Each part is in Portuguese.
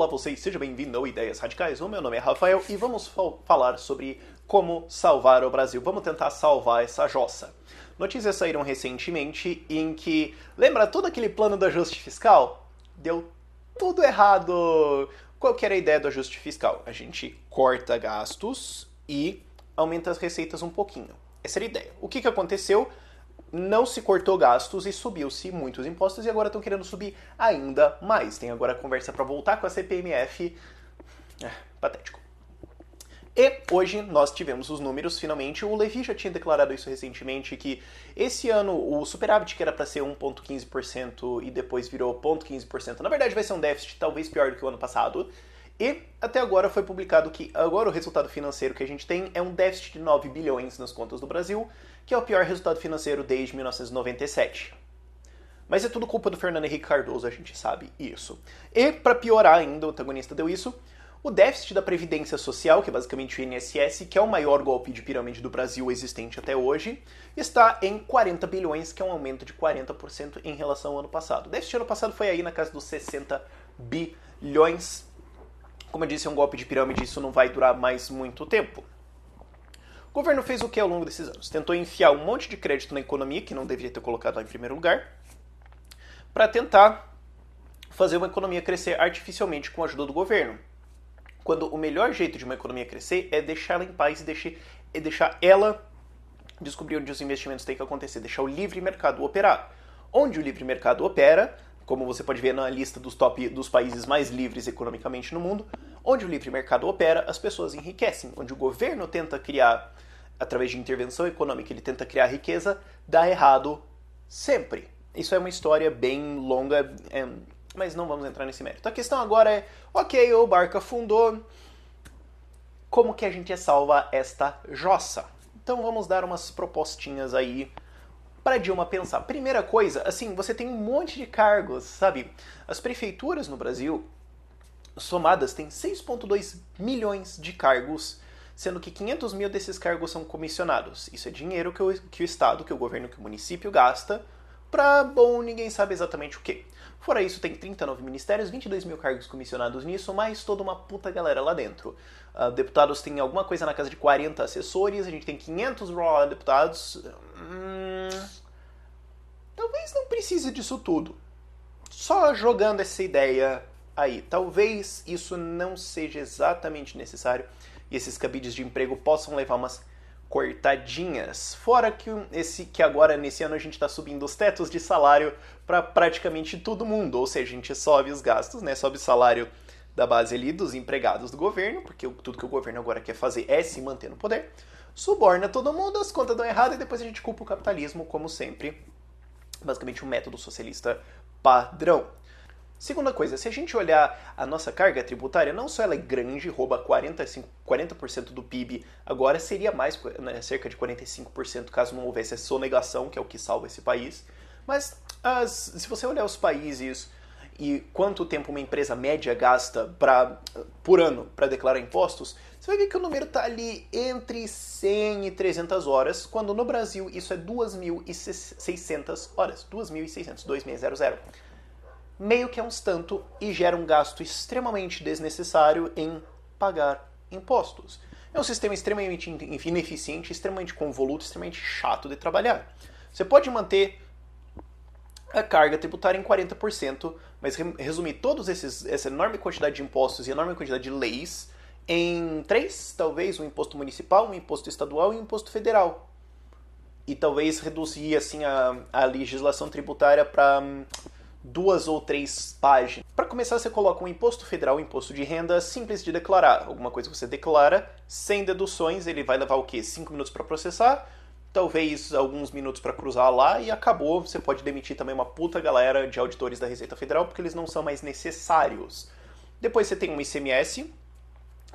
Olá vocês, seja bem-vindo ao Ideias Radicais. O meu nome é Rafael e vamos falar sobre como salvar o Brasil. Vamos tentar salvar essa jossa. Notícias saíram recentemente em que, lembra todo aquele plano do ajuste fiscal? Deu tudo errado. Qual que era a ideia do ajuste fiscal? A gente corta gastos e aumenta as receitas um pouquinho. Essa era a ideia. O que aconteceu? Não se cortou gastos e subiu-se muitos impostos e agora estão querendo subir ainda mais. Tem agora a conversa para voltar com a CPMF. Patético. E hoje nós tivemos os números, finalmente. O Levi já tinha declarado isso recentemente, que esse ano o superávit que era para ser 1,15% e depois virou 0,15%. Na verdade vai ser um déficit talvez pior do que o ano passado. E até agora foi publicado que agora o resultado financeiro que a gente tem é um déficit de 9 bilhões nas contas do Brasil, que é o pior resultado financeiro desde 1997. Mas é tudo culpa do Fernando Henrique Cardoso, a gente sabe isso. E, para piorar ainda, o antagonista deu isso, o déficit da Previdência Social, que é basicamente o INSS, que é o maior golpe de pirâmide do Brasil existente até hoje, está em 40 bilhões, que é um aumento de 40% em relação ao ano passado. O déficit ano passado foi aí na casa dos 60 bilhões. Como eu disse, é um golpe de pirâmide, isso não vai durar mais muito tempo. O governo fez o que ao longo desses anos? Tentou enfiar um monte de crédito na economia, que não deveria ter colocado lá em primeiro lugar, para tentar fazer uma economia crescer artificialmente com a ajuda do governo. Quando o melhor jeito de uma economia crescer é deixar ela em paz e deixar ela descobrir onde os investimentos têm que acontecer, deixar o livre mercado operar. Onde o livre mercado opera, como você pode ver na lista dos países mais livres economicamente no mundo, onde o livre mercado opera, as pessoas enriquecem. Onde o governo tenta criar, através de intervenção econômica, ele tenta criar riqueza, dá errado sempre. Isso é uma história bem longa, mas não vamos entrar nesse mérito. A questão agora é, ok, o barco afundou, como que a gente salva esta jossa? Então vamos dar umas propostinhas aí para Dilma pensar. Primeira coisa, assim, você tem um monte de cargos, sabe? As prefeituras no Brasil, somadas, têm 6,2 milhões de cargos, sendo que 500 mil desses cargos são comissionados. Isso é dinheiro que o Estado, que o governo, que o município gasta para, bom, ninguém sabe exatamente o quê. Fora isso, tem 39 ministérios, 22 mil cargos comissionados nisso, mais toda uma puta galera lá dentro. Deputados tem alguma coisa na casa de 40 assessores, a gente tem 500 deputados. Talvez não precise disso tudo. Só jogando essa ideia aí. Talvez isso não seja exatamente necessário e esses cabides de emprego possam levar umas cortadinhas. Fora que agora, nesse ano, a gente está subindo os tetos de salário para praticamente todo mundo. Ou seja, a gente sobe os gastos, né? Sobe o salário da base ali dos empregados do governo, porque tudo que o governo agora quer fazer é se manter no poder. Suborna todo mundo, as contas dão errado e depois a gente culpa o capitalismo, como sempre. Basicamente um método socialista padrão. Segunda coisa, se a gente olhar a nossa carga tributária, não só ela é grande, rouba 40% do PIB, agora seria mais, né, cerca de 45% caso não houvesse a sonegação, que é o que salva esse país. Mas se você olhar os países e quanto tempo uma empresa média gasta por ano para declarar impostos, você vai ver que o número está ali entre 100 e 300 horas, quando no Brasil isso é 2.600 horas. 2.600. Meio que é uns tanto e gera um gasto extremamente desnecessário em pagar impostos. É um sistema extremamente ineficiente, extremamente convoluto, extremamente chato de trabalhar. Você pode manter a carga tributária em 40%, mas resumir essa enorme quantidade de impostos e enorme quantidade de leis em 3, talvez, um imposto municipal, um imposto estadual e um imposto federal. E talvez reduzir assim, a legislação tributária para 2 ou 3 páginas. Para começar, você coloca um imposto federal, um imposto de renda simples de declarar. Alguma coisa que você declara, sem deduções, ele vai levar o quê? 5 minutos para processar, talvez alguns minutos para cruzar lá e acabou. Você pode demitir também uma puta galera de auditores da Receita Federal porque eles não são mais necessários. Depois você tem um ICMS,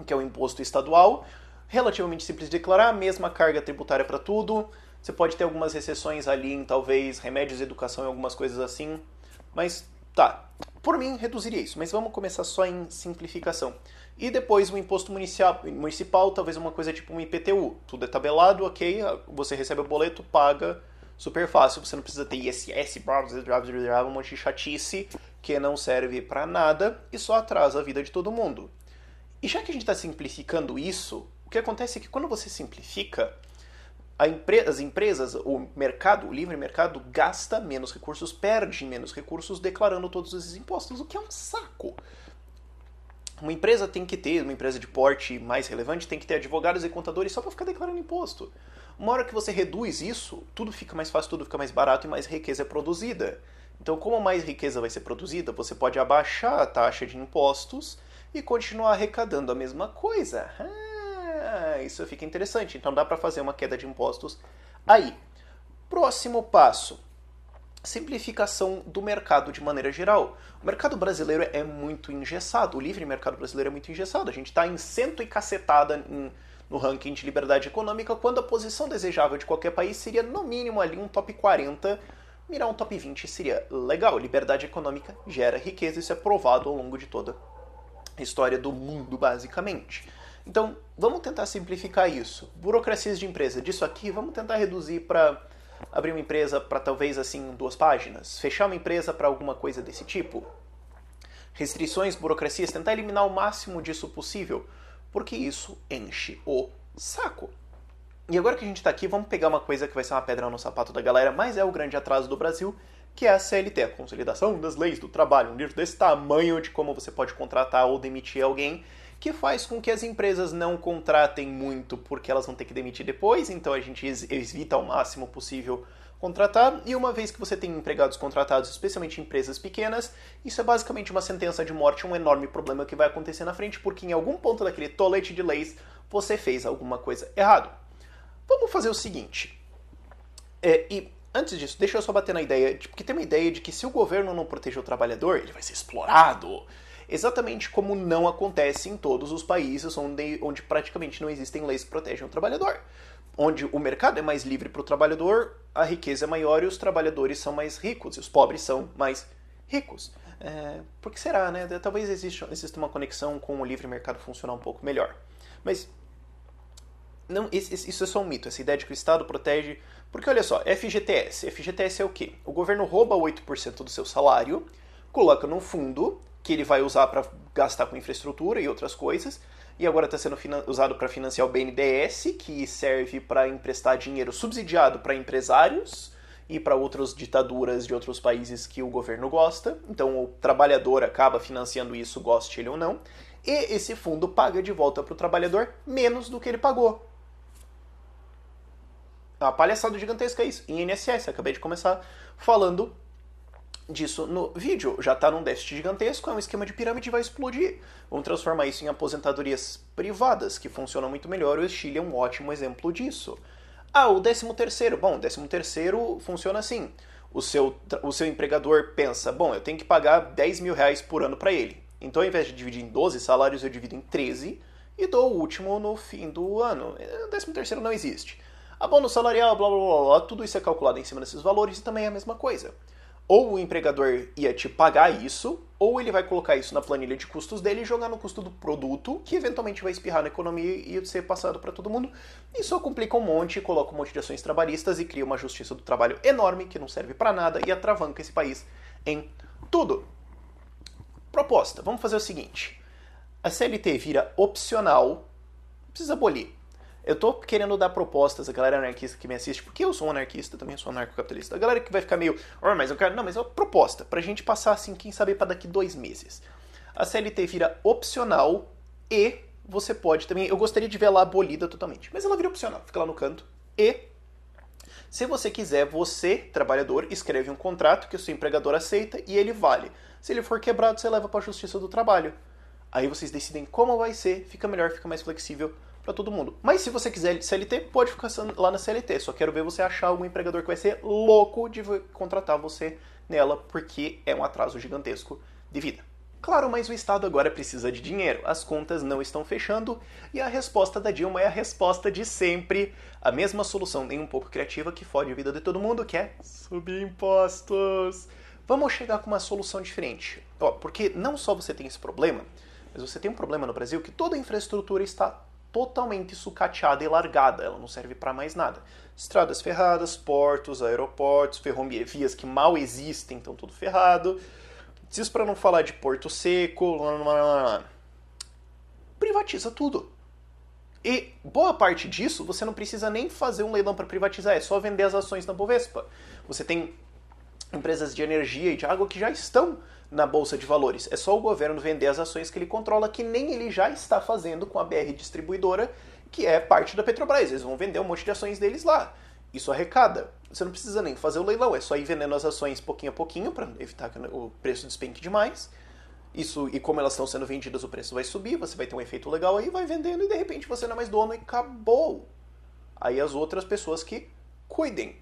que é um imposto estadual, relativamente simples de declarar, mesma carga tributária para tudo. Você pode ter algumas exceções ali em talvez remédios, educação e algumas coisas assim. Mas, tá, por mim reduziria isso, mas vamos começar só em simplificação. E depois o imposto municipal, talvez uma coisa tipo um IPTU. Tudo é tabelado, ok, você recebe o boleto, paga, super fácil. Você não precisa ter ISS, um monte de chatice, que não serve para nada e só atrasa a vida de todo mundo. E já que a gente está simplificando isso, o que acontece é que quando você simplifica, as empresas, o mercado, o livre mercado, gasta menos recursos, perde menos recursos declarando todos esses impostos, o que é um saco. Uma empresa de porte mais relevante, tem que ter advogados e contadores só para ficar declarando imposto. Uma hora que você reduz isso, tudo fica mais fácil, tudo fica mais barato e mais riqueza é produzida. Então, como mais riqueza vai ser produzida, você pode abaixar a taxa de impostos e continuar arrecadando a mesma coisa. Isso fica interessante. Então, dá para fazer uma queda de impostos aí. Próximo passo. Simplificação do mercado de maneira geral. O mercado brasileiro é muito engessado. O livre mercado brasileiro é muito engessado. A gente está em cento e cacetada no ranking de liberdade econômica, quando a posição desejável de qualquer país seria, no mínimo, ali um top 40. Mirar um top 20 seria legal. Liberdade econômica gera riqueza. Isso é provado ao longo de toda a história do mundo, basicamente. Então, vamos tentar simplificar isso. Burocracias de empresa. Disso aqui, vamos tentar reduzir para abrir uma empresa para talvez assim 2 páginas. Fechar uma empresa para alguma coisa desse tipo. Restrições, burocracias, tentar eliminar o máximo disso possível, porque isso enche o saco. E agora que a gente está aqui, vamos pegar uma coisa que vai ser uma pedra no sapato da galera, mas é o grande atraso do Brasil, que é a CLT, a Consolidação das Leis do Trabalho, um livro desse tamanho de como você pode contratar ou demitir alguém, que faz com que as empresas não contratem muito porque elas vão ter que demitir depois, então a gente evita ao máximo possível contratar, e uma vez que você tem empregados contratados, especialmente em empresas pequenas, isso é basicamente uma sentença de morte, um enorme problema que vai acontecer na frente, porque em algum ponto daquele tolete de leis você fez alguma coisa errado. Vamos fazer o seguinte, e antes disso, deixa eu só bater na ideia, porque tem uma ideia de que se o governo não proteger o trabalhador, ele vai ser explorado. Exatamente como não acontece em todos os países onde praticamente não existem leis que protegem o trabalhador. Onde o mercado é mais livre para o trabalhador, a riqueza é maior e os trabalhadores são mais ricos, e os pobres são mais ricos. Por que será, né? Talvez exista uma conexão com o livre mercado funcionar um pouco melhor. Mas não, isso é só um mito, essa ideia de que o Estado protege. Porque olha só, FGTS. FGTS é o quê? O governo rouba 8% do seu salário, coloca num fundo que ele vai usar para gastar com infraestrutura e outras coisas, e agora está sendo usado para financiar o BNDES, que serve para emprestar dinheiro subsidiado para empresários e para outras ditaduras de outros países que o governo gosta. Então o trabalhador acaba financiando isso, goste ele ou não, e esse fundo paga de volta para o trabalhador menos do que ele pagou. Uma palhaçada gigantesca é isso. Em INSS, acabei de começar falando disso no vídeo. Já está num déficit gigantesco, é um esquema de pirâmide e vai explodir. Vamos transformar isso em aposentadorias privadas, que funcionam muito melhor. O Chile é um ótimo exemplo disso. O 13º. Bom, o 13º funciona assim. O seu empregador pensa, bom, eu tenho que pagar 10 mil reais por ano para ele. Então, ao invés de dividir em 12 salários, eu divido em 13 e dou o último no fim do ano. O 13º não existe. Abono salarial, blá blá blá blá, tudo isso é calculado em cima desses valores e também é a mesma coisa. Ou o empregador ia te pagar isso, ou ele vai colocar isso na planilha de custos dele e jogar no custo do produto, que eventualmente vai espirrar na economia e ser passado para todo mundo. Isso complica um monte, coloca um monte de ações trabalhistas e cria uma justiça do trabalho enorme, que não serve para nada e atravanca esse país em tudo. Proposta, vamos fazer o seguinte. A CLT vira opcional, precisa abolir. Eu tô querendo dar propostas à galera anarquista que me assiste, porque eu sou um anarquista, também sou anarcocapitalista. A galera que vai ficar meio, mas eu quero... Não, mas é uma proposta, pra gente passar assim, quem sabe pra daqui 2 meses. A CLT vira opcional e você pode também... Eu gostaria de ver ela abolida totalmente, mas ela vira opcional, fica lá no canto. E, se você quiser, você, trabalhador, escreve um contrato que o seu empregador aceita e ele vale. Se ele for quebrado, você leva pra Justiça do Trabalho. Aí vocês decidem como vai ser, fica melhor, fica mais flexível para todo mundo. Mas se você quiser CLT, pode ficar lá na CLT. Só quero ver você achar algum empregador que vai ser louco de contratar você nela, porque é um atraso gigantesco de vida. Claro, mas o Estado agora precisa de dinheiro. As contas não estão fechando e a resposta da Dilma é a resposta de sempre. A mesma solução, nem um pouco criativa, que fode a vida de todo mundo, que é subir impostos. Vamos chegar com uma solução diferente. Porque não só você tem esse problema, mas você tem um problema no Brasil que toda a infraestrutura está totalmente sucateada e largada, ela não serve para mais nada. Estradas ferradas, portos, aeroportos, ferrovias que mal existem, estão tudo ferrado. Isso para não falar de Porto Seco, privatiza tudo. E boa parte disso, você não precisa nem fazer um leilão para privatizar, é só vender as ações na Bovespa. Você tem empresas de energia e de água que já estão na Bolsa de Valores. É só o governo vender as ações que ele controla, que nem ele já está fazendo com a BR Distribuidora, que é parte da Petrobras. Eles vão vender um monte de ações deles lá. Isso arrecada. Você não precisa nem fazer o leilão, é só ir vendendo as ações pouquinho a pouquinho para evitar que o preço despenque demais. Isso, e como elas estão sendo vendidas, o preço vai subir, você vai ter um efeito legal aí, vai vendendo e de repente você não é mais dono e acabou. Aí as outras pessoas que cuidem.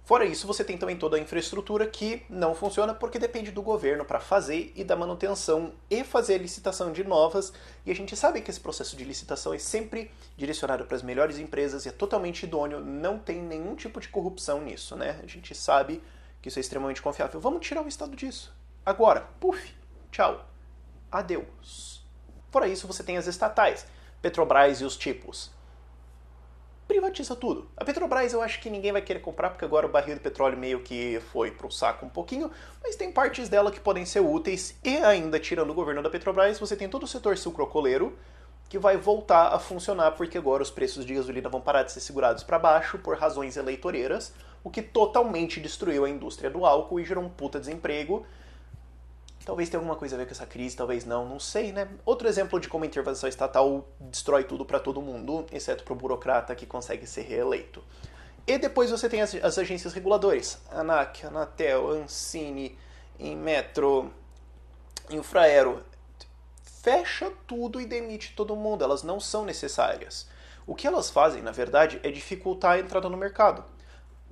Fora isso, você tem também toda a infraestrutura que não funciona porque depende do governo para fazer e da manutenção e fazer a licitação de novas. E a gente sabe que esse processo de licitação é sempre direcionado para as melhores empresas e é totalmente idôneo, não tem nenhum tipo de corrupção nisso, né? A gente sabe que isso é extremamente confiável. Vamos tirar o Estado disso. Agora, puf, tchau, adeus. Fora isso, você tem as estatais, Petrobras e os tipos. Privatiza tudo. A Petrobras eu acho que ninguém vai querer comprar, porque agora o barril de petróleo meio que foi pro saco um pouquinho, mas tem partes dela que podem ser úteis, e ainda tirando o governo da Petrobras, você tem todo o setor sucrocoleiro, que vai voltar a funcionar, porque agora os preços de gasolina vão parar de ser segurados para baixo por razões eleitoreiras, o que totalmente destruiu a indústria do álcool e gerou um puta desemprego. Talvez tenha alguma coisa a ver com essa crise, talvez não, não sei, né? Outro exemplo de como a intervenção estatal destrói tudo para todo mundo, exceto para o burocrata que consegue ser reeleito. E depois você tem as agências reguladoras, ANAC, Anatel, Ancine, Inmetro, Infraero. Fecha tudo e demite todo mundo, elas não são necessárias. O que elas fazem, na verdade, é dificultar a entrada no mercado.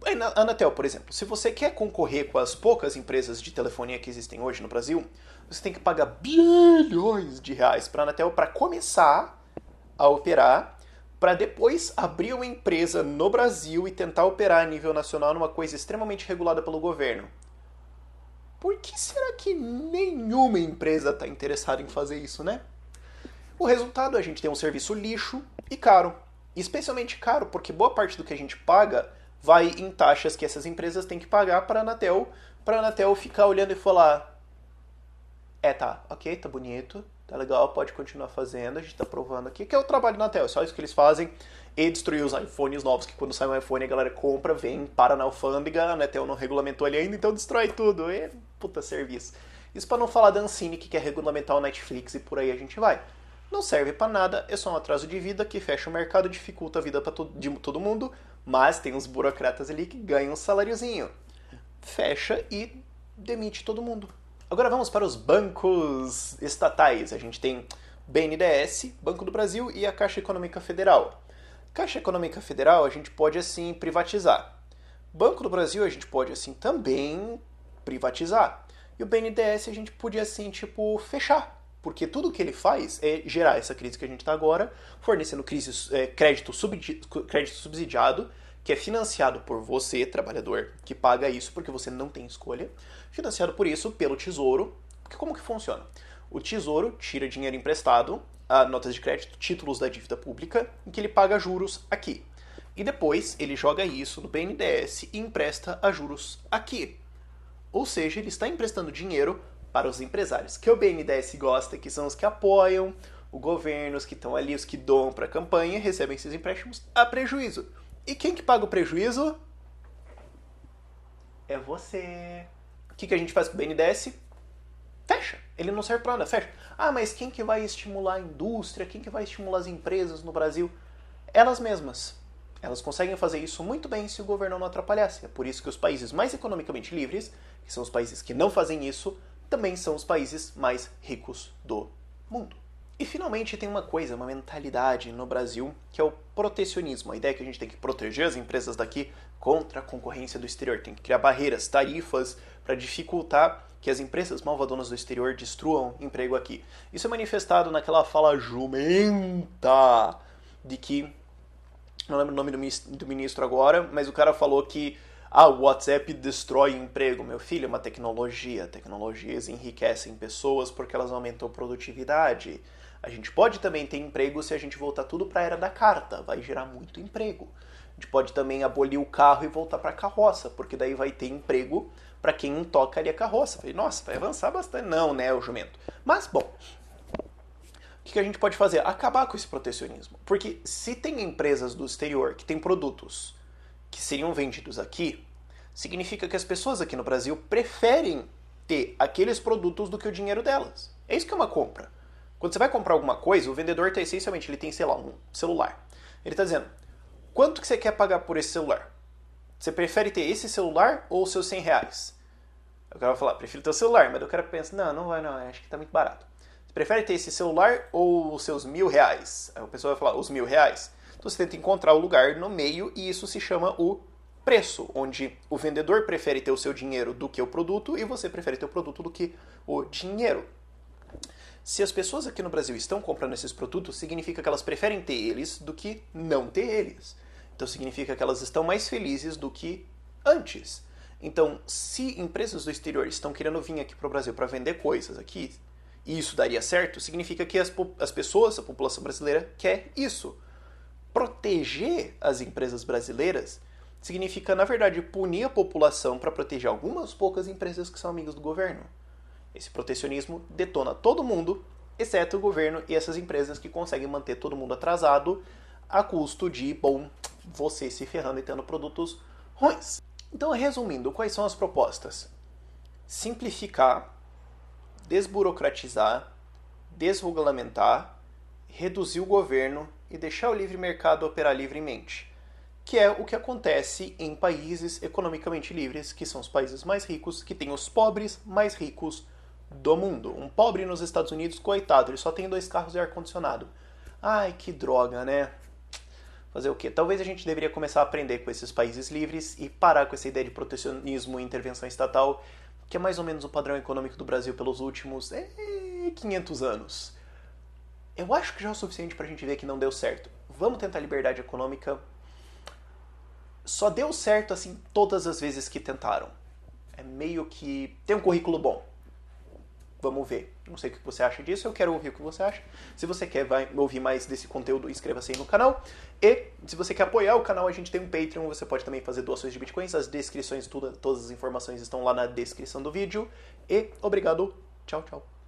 A Anatel, por exemplo, se você quer concorrer com as poucas empresas de telefonia que existem hoje no Brasil, você tem que pagar bilhões de reais para a Anatel para começar a operar, para depois abrir uma empresa no Brasil e tentar operar a nível nacional numa coisa extremamente regulada pelo governo. Por que será que nenhuma empresa está interessada em fazer isso, né? O resultado, a gente tem um serviço lixo e caro. Especialmente caro, porque boa parte do que a gente paga vai em taxas que essas empresas têm que pagar para a Anatel ficar olhando e falar: tá, ok, tá bonito, tá legal, pode continuar fazendo, a gente tá provando aqui, que é o trabalho da Anatel, é só isso que eles fazem, e destruir os iPhones novos, que quando sai um iPhone a galera compra, vem, para na alfândega, a Anatel não regulamentou ali ainda, então destrói tudo, puta serviço. Isso para não falar da Ancine, que quer regulamentar o Netflix e por aí a gente vai. Não serve para nada, é só um atraso de vida que fecha o mercado, dificulta a vida de todo mundo, mas tem uns burocratas ali que ganham um saláriozinho. Fecha e demite todo mundo. Agora vamos para os bancos estatais. A gente tem BNDES, Banco do Brasil e a Caixa Econômica Federal. Caixa Econômica Federal a gente pode assim privatizar. Banco do Brasil a gente pode assim também privatizar. E o BNDES a gente podia assim tipo fechar. Porque tudo que ele faz é gerar essa crise que a gente está agora, fornecendo crédito subsidiado, que é financiado por você, trabalhador, que paga isso porque você não tem escolha, financiado por isso pelo Tesouro. Porque como que funciona? O Tesouro tira dinheiro emprestado, notas de crédito, títulos da dívida pública, em que ele paga juros aqui. E depois ele joga isso no BNDES e empresta a juros aqui. Ou seja, ele está emprestando dinheiro para os empresários, que o BNDES gosta, que são os que apoiam o governo, os que estão ali, os que doam para a campanha, recebem esses empréstimos a prejuízo. E quem que paga o prejuízo? É você. O que a gente faz com o BNDES? Fecha. Ele não serve para nada, fecha. Mas quem que vai estimular a indústria? Quem que vai estimular as empresas no Brasil? Elas mesmas. Elas conseguem fazer isso muito bem se o governo não atrapalhasse. É por isso que os países mais economicamente livres, que são os países que não fazem isso, também são os países mais ricos do mundo. E finalmente tem uma coisa, uma mentalidade no Brasil, que é o protecionismo. A ideia é que a gente tem que proteger as empresas daqui contra a concorrência do exterior. Tem que criar barreiras, tarifas, para dificultar que as empresas malvadonas do exterior destruam emprego aqui. Isso é manifestado naquela fala jumenta de que, não lembro o nome do ministro agora, mas o cara falou que o WhatsApp destrói emprego. Meu filho, é uma tecnologia. Tecnologias enriquecem pessoas porque elas aumentam a produtividade. A gente pode também ter emprego se a gente voltar tudo para a era da carta. Vai gerar muito emprego. A gente pode também abolir o carro e voltar para a carroça, porque daí vai ter emprego para quem toca ali a carroça. Falei, nossa, vai avançar bastante. Não, né, o jumento. Mas, bom, o que a gente pode fazer? Acabar com esse protecionismo. Porque se tem empresas do exterior que têm produtos que seriam vendidos aqui, significa que as pessoas aqui no Brasil preferem ter aqueles produtos do que o dinheiro delas. É isso que é uma compra. Quando você vai comprar alguma coisa, o vendedor está essencialmente, ele tem, sei lá, um celular. Ele está dizendo, quanto que você quer pagar por esse celular? Você prefere ter esse celular ou os seus 100 reais? O cara vai falar, prefiro ter o celular, mas o cara pensa, não vai não, acho que está muito barato. Você prefere ter esse celular ou os seus 1.000 reais? Aí a pessoa vai falar, os 1.000 reais? Então você tenta encontrar o lugar no meio e isso se chama o preço, onde o vendedor prefere ter o seu dinheiro do que o produto e você prefere ter o produto do que o dinheiro. Se as pessoas aqui no Brasil estão comprando esses produtos, significa que elas preferem ter eles do que não ter eles. Então significa que elas estão mais felizes do que antes. Então, se empresas do exterior estão querendo vir aqui para o Brasil para vender coisas aqui, e isso daria certo, significa que as pessoas, a população brasileira, quer isso. Proteger as empresas brasileiras significa, na verdade, punir a população para proteger algumas poucas empresas que são amigas do governo. Esse protecionismo detona todo mundo, exceto o governo e essas empresas que conseguem manter todo mundo atrasado a custo de, bom, você se ferrando e tendo produtos ruins. Então, resumindo, quais são as propostas? Simplificar, desburocratizar, desregulamentar, reduzir o governo e deixar o livre mercado operar livremente, que é o que acontece em países economicamente livres, que são os países mais ricos, que têm os pobres mais ricos do mundo. Um pobre nos Estados Unidos, coitado, ele só tem 2 carros e ar-condicionado. Ai, que droga, né? Fazer o quê? Talvez a gente deveria começar a aprender com esses países livres e parar com essa ideia de protecionismo e intervenção estatal, que é mais ou menos o padrão econômico do Brasil pelos últimos 500 anos. Eu acho que já é o suficiente pra gente ver que não deu certo. Vamos tentar liberdade econômica. Só deu certo assim todas as vezes que tentaram. É meio que tem um currículo bom. Vamos ver. Não sei o que você acha disso, eu quero ouvir o que você acha. Se você quer ouvir mais desse conteúdo, inscreva-se aí no canal. E se você quer apoiar o canal, a gente tem um Patreon, você pode também fazer doações de bitcoins. As descrições, todas as informações estão lá na descrição do vídeo. E obrigado. Tchau, tchau.